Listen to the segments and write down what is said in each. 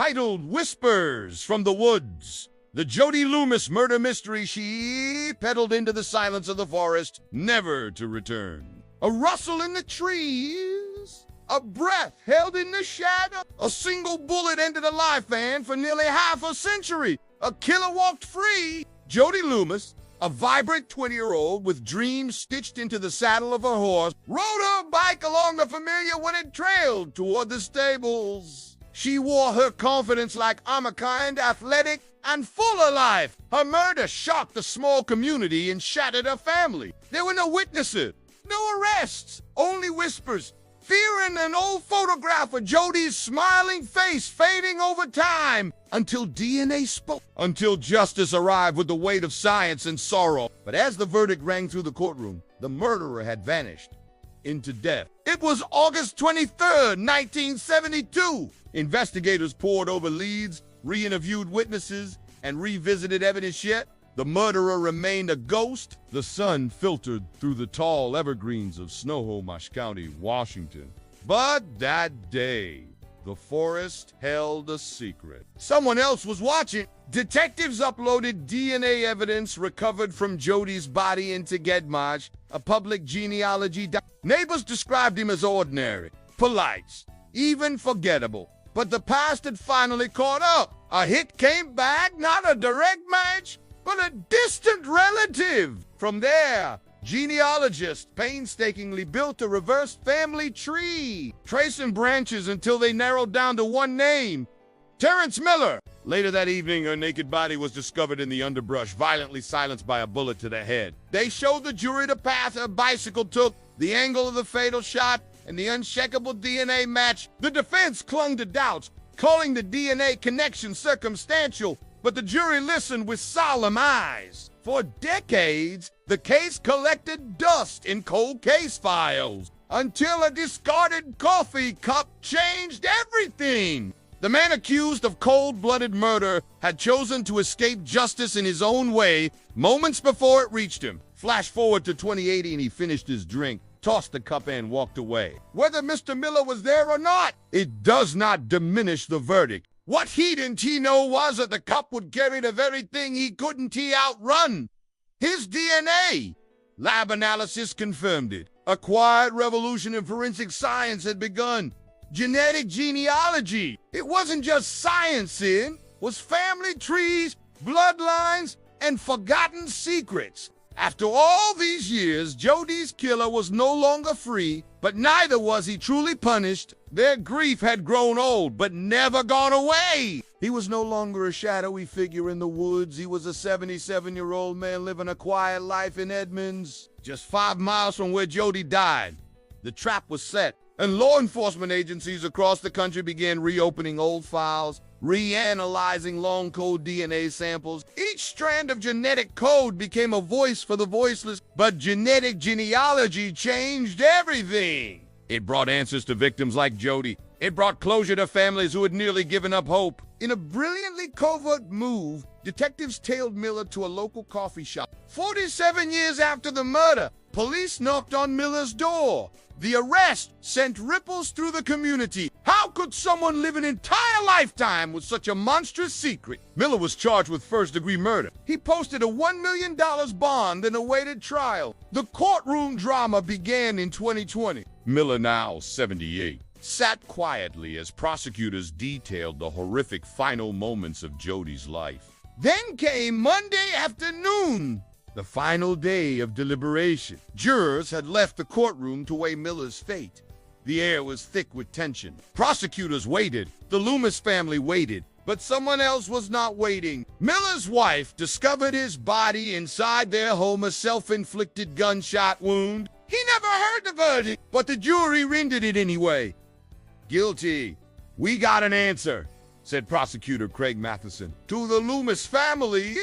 Titled Whispers from the Woods, the Jody Loomis murder mystery she peddled into the silence of the forest, never to return. A rustle in the trees, a breath held in the shadow, a single bullet ended a lifespan for nearly half a century. A killer walked free. Jody Loomis, a vibrant 20-year-old with dreams stitched into the saddle of her horse, rode her bike along the familiar wooded trail toward the stables. She wore her confidence like armor, kind, athletic, and full of life. Her murder shocked the small community and shattered her family. There were no witnesses, no arrests, only whispers, fear, and an old photograph of Jody's smiling face fading over time until DNA spoke, until justice arrived with the weight of science and sorrow. But as the verdict rang through the courtroom, the murderer had vanished into death. It was August 23rd, 1972. Investigators pored over leads, re-interviewed witnesses, and revisited evidence, yet the murderer remained a ghost. The sun filtered through the tall evergreens of Snohomish County, Washington. But that day, the forest held a secret. Someone else was watching. Detectives uploaded DNA evidence recovered from Jody's body into Genealogy, a public genealogy. Neighbors described him as ordinary, polite, even forgettable. But the past had finally caught up. A hit came back, not a direct match, but a distant relative. From there, genealogists painstakingly built a reverse family tree, tracing branches until they narrowed down to one name, Terrence Miller. Later that evening, her naked body was discovered in the underbrush, violently silenced by a bullet to the head. They showed the jury the path her bicycle took, the angle of the fatal shot, and the unshakable DNA match. The defense clung to doubts, calling the DNA connection circumstantial, but the jury listened with solemn eyes. For decades, the case collected dust in cold case files until a discarded coffee cup changed everything. The man accused of cold-blooded murder had chosen to escape justice in his own way moments before it reached him. Flash forward to 2080 and he finished his drink, tossed the cup and walked away. Whether Mr. Miller was there or not, it does not diminish the verdict. What he didn't know was that the cup would carry the very thing he couldn't outrun. His DNA. Lab analysis confirmed it. A quiet revolution in forensic science had begun. Genetic genealogy. It wasn't just science, it was family trees, bloodlines, and forgotten secrets. After all these years, Jody's killer was no longer free, but neither was he truly punished. Their grief had grown old, but never gone away. He was no longer a shadowy figure in the woods. He was a 77-year-old man living a quiet life in Edmonds, just 5 miles from where Jody died. The trap was set, and law enforcement agencies across the country began reopening old files, reanalyzing long code DNA samples. Each strand of genetic code became a voice for the voiceless, but genetic genealogy changed everything. It brought answers to victims like Jody. It brought closure to families who had nearly given up hope. In a brilliantly covert move, detectives tailed Miller to a local coffee shop. 47 years after the murder, police knocked on Miller's door. The arrest sent ripples through the community. How could someone live an entire lifetime with such a monstrous secret? Miller was charged with first-degree murder. He posted a $1 million bond and awaited trial. The courtroom drama began in 2020. Miller, now 78, sat quietly as prosecutors detailed the horrific final moments of Jody's life. Then came Monday afternoon, the final day of deliberation. Jurors had left the courtroom to weigh Miller's fate. The air was thick with tension. Prosecutors waited. The Loomis family waited. But someone else was not waiting. Miller's wife discovered his body inside their home, a self-inflicted gunshot wound. He never heard the verdict, but the jury rendered it anyway. Guilty. We got an answer, said Prosecutor Craig Matheson. To the Loomis family,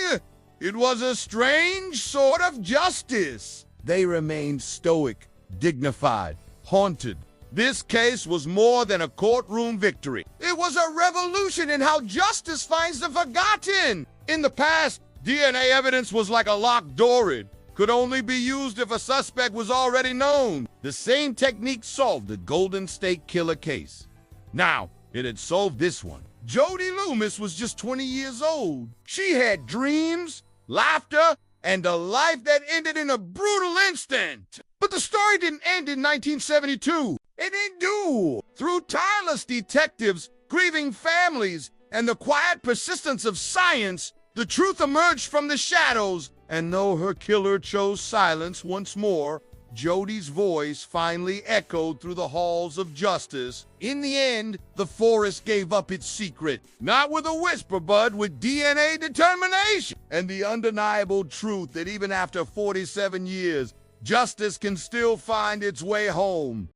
it was a strange sort of justice. They remained stoic, dignified, haunted. This case was more than a courtroom victory. It was a revolution in how justice finds the forgotten. In the past, DNA evidence was like a locked door. It could only be used if a suspect was already known. The same technique solved the Golden State Killer case. Now, it had solved this one. Jody Loomis was just 20 years old. She had dreams, laughter, and a life that ended in a brutal instant. But the story didn't end in 1972. It endured. Through tireless detectives, grieving families, and the quiet persistence of science, the truth emerged from the shadows. And though her killer chose silence once more, Jody's voice finally echoed through the halls of justice. In the end, the forest gave up its secret, not with a whisper, but with DNA determination, and the undeniable truth that even after 47 years, justice can still find its way home.